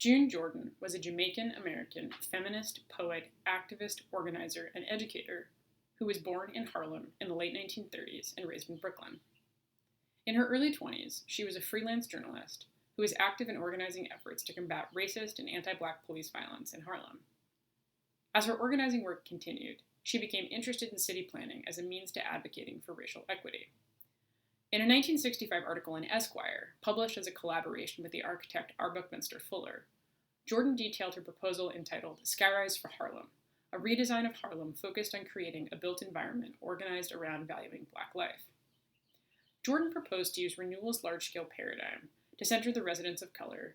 June Jordan was a Jamaican-American feminist, poet, activist, organizer, and educator who was born in Harlem in the late 1930s and raised in Brooklyn. In her early 20s, she was a freelance journalist who was active in organizing efforts to combat racist and anti-Black police violence in Harlem. As her organizing work continued, she became interested in city planning as a means to advocating for racial equity. In a 1965 article in Esquire, published as a collaboration with the architect R. Buckminster Fuller, Jordan detailed her proposal entitled Skyrise for Harlem, a redesign of Harlem focused on creating a built environment organized around valuing Black life. Jordan proposed to use renewal's large-scale paradigm to center the residents of color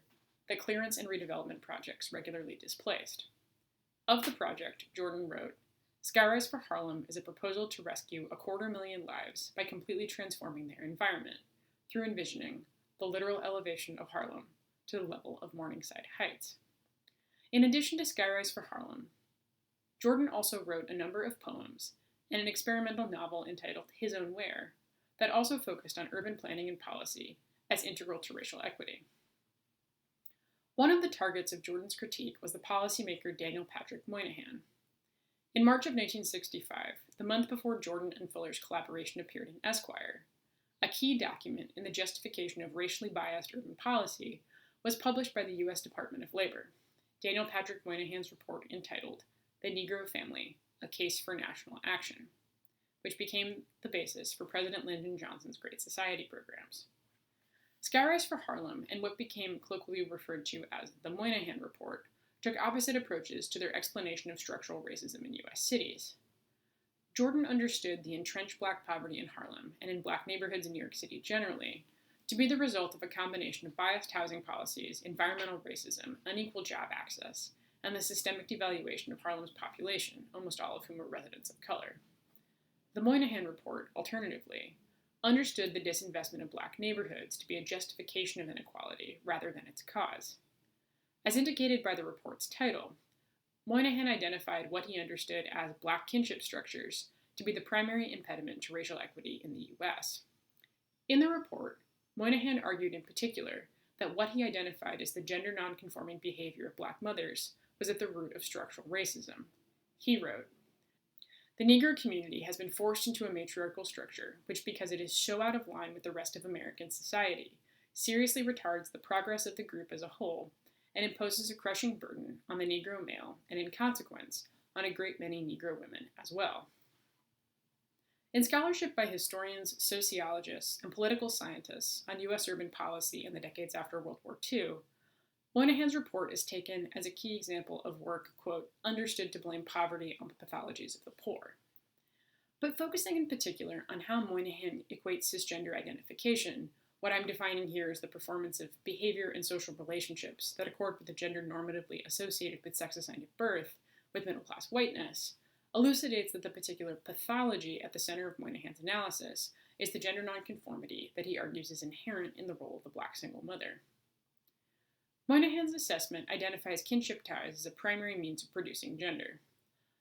that clearance and redevelopment projects regularly displaced. Of the project, Jordan wrote, Skyrise for Harlem is a proposal to rescue 250,000 lives by completely transforming their environment through envisioning the literal elevation of Harlem to the level of Morningside Heights. In addition to Skyrise for Harlem, Jordan also wrote a number of poems and an experimental novel entitled His Own Where that also focused on urban planning and policy as integral to racial equity. One of the targets of Jordan's critique was the policymaker Daniel Patrick Moynihan. In March of 1965, the month before Jordan and Fuller's collaboration appeared in Esquire, a key document in the justification of racially biased urban policy was published by the U.S. Department of Labor, Daniel Patrick Moynihan's report entitled The Negro Family, A Case for National Action, which became the basis for President Lyndon Johnson's Great Society programs. Skyrise for Harlem and what became colloquially referred to as the Moynihan Report took opposite approaches to their explanation of structural racism in U.S. cities. Jordan understood the entrenched Black poverty in Harlem and in Black neighborhoods in New York City generally to be the result of a combination of biased housing policies, environmental racism, unequal job access, and the systemic devaluation of Harlem's population, almost all of whom were residents of color. The Moynihan Report, alternatively, understood the disinvestment of Black neighborhoods to be a justification of inequality rather than its cause. As indicated by the report's title, Moynihan identified what he understood as Black kinship structures to be the primary impediment to racial equity in the U.S. In the report, Moynihan argued in particular that what he identified as the gender nonconforming behavior of Black mothers was at the root of structural racism. He wrote, The Negro community has been forced into a matriarchal structure, which, because it is so out of line with the rest of American society, seriously retards the progress of the group as a whole and imposes a crushing burden on the Negro male and, in consequence, on a great many Negro women as well. In scholarship by historians, sociologists, and political scientists on U.S. urban policy in the decades after World War II, Moynihan's report is taken as a key example of work, quote, understood to blame poverty on the pathologies of the poor. But focusing in particular on how Moynihan equates cisgender identification, what I'm defining here is the performance of behavior and social relationships that accord with the gender normatively associated with sex assigned at birth, with middle-class whiteness, elucidates that the particular pathology at the center of Moynihan's analysis is the gender nonconformity that he argues is inherent in the role of the Black single mother. Moynihan's assessment identifies kinship ties as a primary means of producing gender.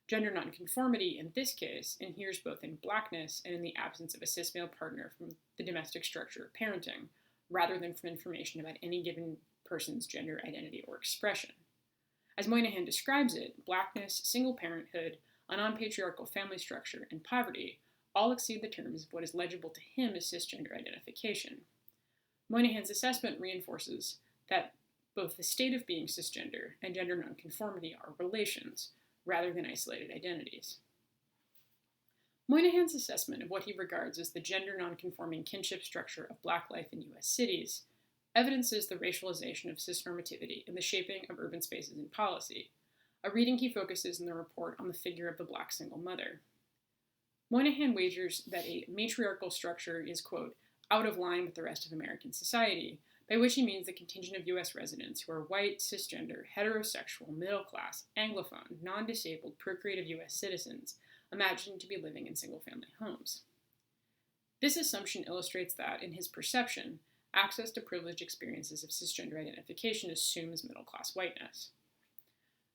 Gender nonconformity, in this case, inheres both in Blackness and in the absence of a cis male partner from the domestic structure of parenting, rather than from information about any given person's gender identity or expression. As Moynihan describes it, Blackness, single parenthood, a non-patriarchal family structure, and poverty all exceed the terms of what is legible to him as cisgender identification. Moynihan's assessment reinforces that both the state of being cisgender and gender nonconformity are relations, rather than isolated identities. Moynihan's assessment of what he regards as the gender nonconforming kinship structure of Black life in U.S. cities evidences the racialization of cisnormativity in the shaping of urban spaces and policy, a reading he focuses in the report on the figure of the Black single mother. Moynihan wagers that a matriarchal structure is, quote, out of line with the rest of American society, by which he means the contingent of U.S. residents who are white, cisgender, heterosexual, middle-class, anglophone, non-disabled, procreative U.S. citizens, imagined to be living in single-family homes. This assumption illustrates that, in his perception, access to privileged experiences of cisgender identification assumes middle-class whiteness.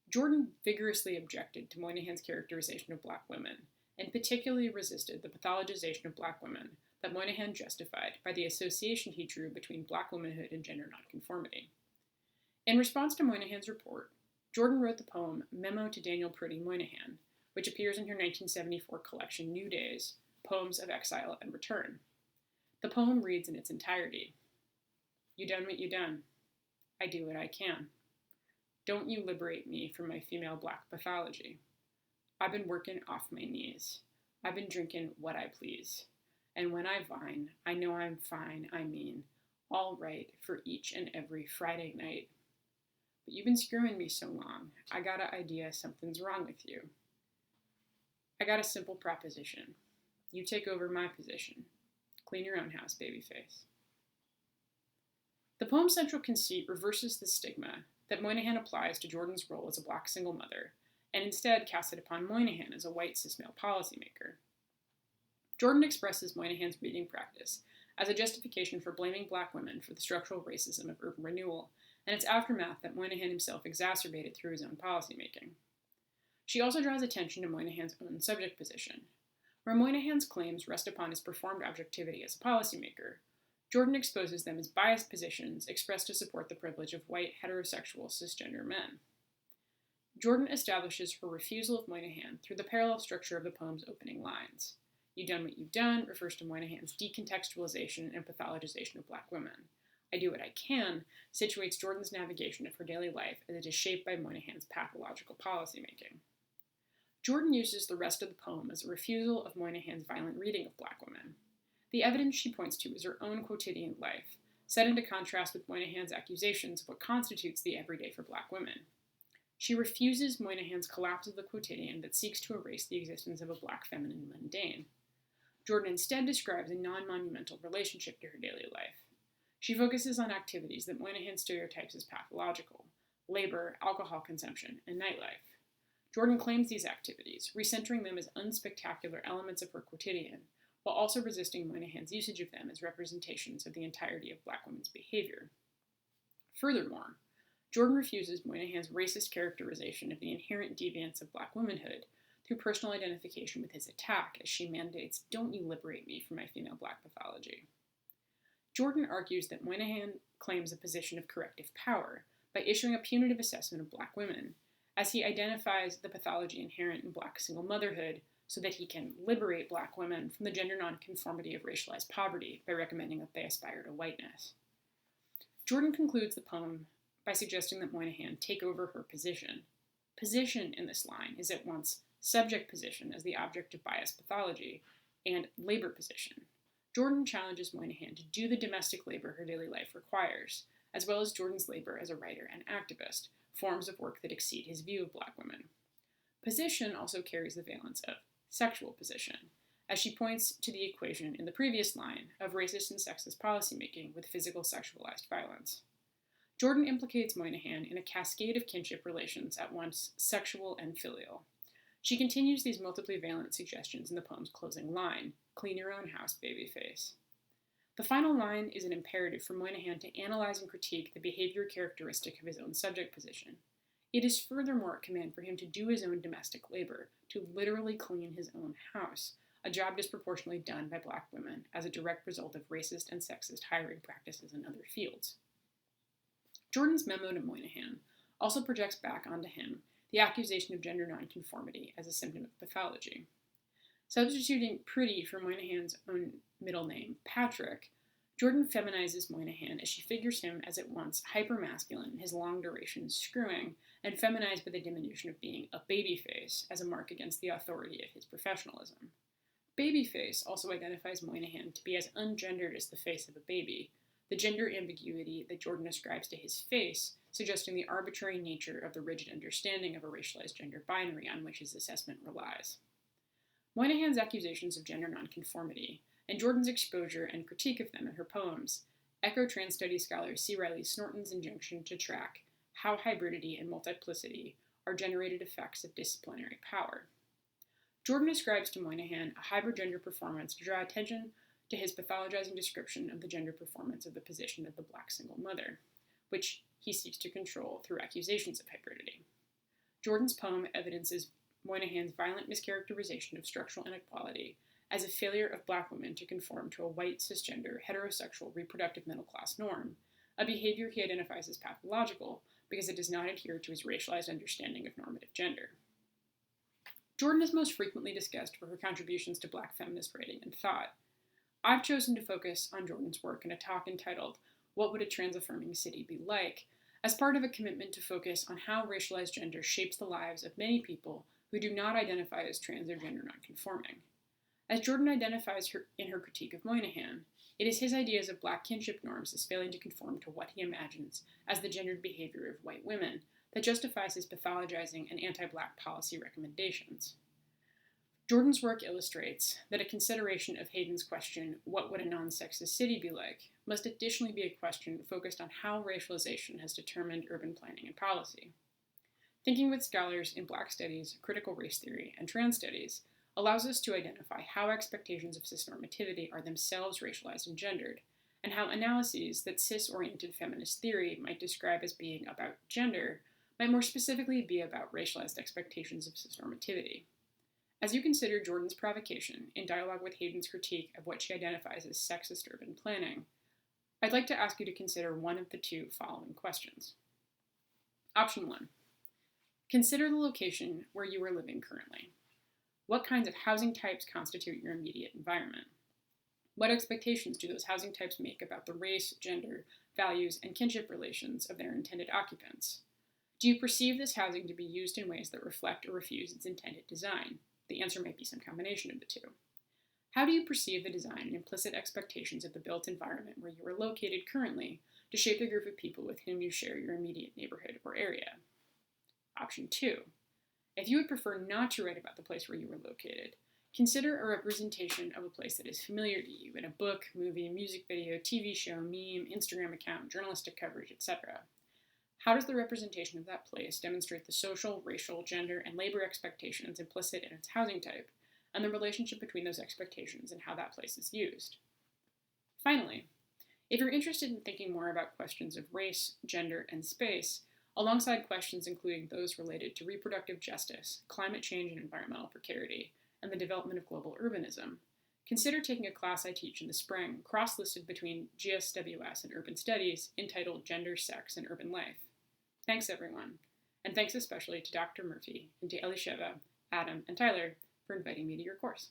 Jordan vigorously objected to Moynihan's characterization of Black women, and particularly resisted the pathologization of Black women that Moynihan justified by the association he drew between Black womanhood and gender nonconformity. In response to Moynihan's report, Jordan wrote the poem Memo to Daniel Pretty Moynihan, which appears in her 1974 collection New Days, Poems of Exile and Return. The poem reads in its entirety. You done what you done. I do what I can. Don't you liberate me from my female black pathology. I've been working off my knees. I've been drinking what I please. And when I vine, I know I'm fine, I mean, all right for each and every Friday night. But you've been screwing me so long, I got an idea something's wrong with you. I got a simple proposition. You take over my position. Clean your own house, babyface. The poem's central conceit reverses the stigma that Moynihan applies to Jordan's role as a black single mother, and instead casts it upon Moynihan as a white cis-male policymaker. Jordan expresses Moynihan's reading practice as a justification for blaming black women for the structural racism of urban renewal and its aftermath that Moynihan himself exacerbated through his own policymaking. She also draws attention to Moynihan's own subject position. Where Moynihan's claims rest upon his performed objectivity as a policymaker, Jordan exposes them as biased positions expressed to support the privilege of white, heterosexual, cisgender men. Jordan establishes her refusal of Moynihan through the parallel structure of the poem's opening lines. You done what you've done refers to Moynihan's decontextualization and pathologization of black women. I do what I can situates Jordan's navigation of her daily life as it is shaped by Moynihan's pathological policymaking. Jordan uses the rest of the poem as a refusal of Moynihan's violent reading of black women. The evidence she points to is her own quotidian life, set into contrast with Moynihan's accusations of what constitutes the everyday for black women. She refuses Moynihan's collapse of the quotidian that seeks to erase the existence of a black feminine mundane. Jordan instead describes a non-monumental relationship to her daily life. She focuses on activities that Moynihan stereotypes as pathological: labor, alcohol consumption, and nightlife. Jordan claims these activities, recentering them as unspectacular elements of her quotidian, while also resisting Moynihan's usage of them as representations of the entirety of black women's behavior. Furthermore, Jordan refuses Moynihan's racist characterization of the inherent deviance of black womanhood through personal identification with his attack, as she mandates, "Don't you liberate me from my female black pathology." Jordan argues that Moynihan claims a position of corrective power by issuing a punitive assessment of black women, as he identifies the pathology inherent in black single motherhood so that he can liberate black women from the gender nonconformity of racialized poverty by recommending that they aspire to whiteness. Jordan concludes the poem by suggesting that Moynihan take over her position. Position in this line is at once subject position as the object of bias pathology and labor position. Jordan challenges Moynihan to do the domestic labor her daily life requires, as well as Jordan's labor as a writer and activist, forms of work that exceed his view of black women. Position also carries the valence of sexual position, as she points to the equation in the previous line of racist and sexist policymaking with physical sexualized violence. Jordan implicates Moynihan in a cascade of kinship relations at once sexual and filial. She continues these multiply valent suggestions in the poem's closing line, "Clean your own house, babyface." The final line is an imperative for Moynihan to analyze and critique the behavior characteristic of his own subject position. It is furthermore a command for him to do his own domestic labor, to literally clean his own house, a job disproportionately done by black women as a direct result of racist and sexist hiring practices in other fields. Jordan's memo to Moynihan also projects back onto him the accusation of gender nonconformity as a symptom of pathology. Substituting Pretty for Moynihan's own middle name, Patrick, Jordan feminizes Moynihan as she figures him as at once hypermasculine in his long-duration screwing and feminized by the diminution of being a babyface as a mark against the authority of his professionalism. Babyface also identifies Moynihan to be as ungendered as the face of a baby, the gender ambiguity that Jordan ascribes to his face suggesting the arbitrary nature of the rigid understanding of a racialized gender binary on which his assessment relies. Moynihan's accusations of gender nonconformity, and Jordan's exposure and critique of them in her poems, echo trans studies scholar C. Riley Snorton's injunction to track how hybridity and multiplicity are generated effects of disciplinary power. Jordan ascribes to Moynihan a hybrid gender performance to draw attention to his pathologizing description of the gender performance of the position of the black single mother, which he seeks to control through accusations of hybridity. Jordan's poem evidences Moynihan's violent mischaracterization of structural inequality as a failure of black women to conform to a white, cisgender, heterosexual, reproductive middle-class norm, a behavior he identifies as pathological, because it does not adhere to his racialized understanding of normative gender. Jordan is most frequently discussed for her contributions to Black feminist writing and thought. I've chosen to focus on Jordan's work in a talk entitled, What Would a Trans-Affirming City Be Like?, as part of a commitment to focus on how racialized gender shapes the lives of many people who do not identify as trans or gender nonconforming. As Jordan identifies in her critique of Moynihan, it is his ideas of Black kinship norms as failing to conform to what he imagines as the gendered behavior of white women that justifies his pathologizing and anti-Black policy recommendations. Jordan's work illustrates that a consideration of Hayden's question, what would a non-sexist city be like, must additionally be a question focused on how racialization has determined urban planning and policy. Thinking with scholars in Black studies, critical race theory, and trans studies allows us to identify how expectations of cisnormativity are themselves racialized and gendered, and how analyses that cis-oriented feminist theory might describe as being about gender might more specifically be about racialized expectations of cisnormativity. As you consider Jordan's provocation in dialogue with Hayden's critique of what she identifies as sexist urban planning, I'd like to ask you to consider one of the two following questions. Option 1. Consider the location where you are living currently. What kinds of housing types constitute your immediate environment? What expectations do those housing types make about the race, gender, values, and kinship relations of their intended occupants? Do you perceive this housing to be used in ways that reflect or refuse its intended design? The answer might be some combination of the two. How do you perceive the design and implicit expectations of the built environment where you are located currently to shape the group of people with whom you share your immediate neighborhood or area? Option 2. If you would prefer not to write about the place where you are located, consider a representation of a place that is familiar to you in a book, movie, music video, TV show, meme, Instagram account, journalistic coverage, etc. How does the representation of that place demonstrate the social, racial, gender, and labor expectations implicit in its housing type, and the relationship between those expectations and how that place is used? Finally, if you're interested in thinking more about questions of race, gender, and space, alongside questions including those related to reproductive justice, climate change and environmental precarity, and the development of global urbanism, consider taking a class I teach in the spring, cross-listed between GSWS and Urban Studies, entitled Gender, Sex, and Urban Life. Thanks, everyone, and thanks especially to Dr. Murphy and to Elisheva, Adam, and Tyler for inviting me to your course.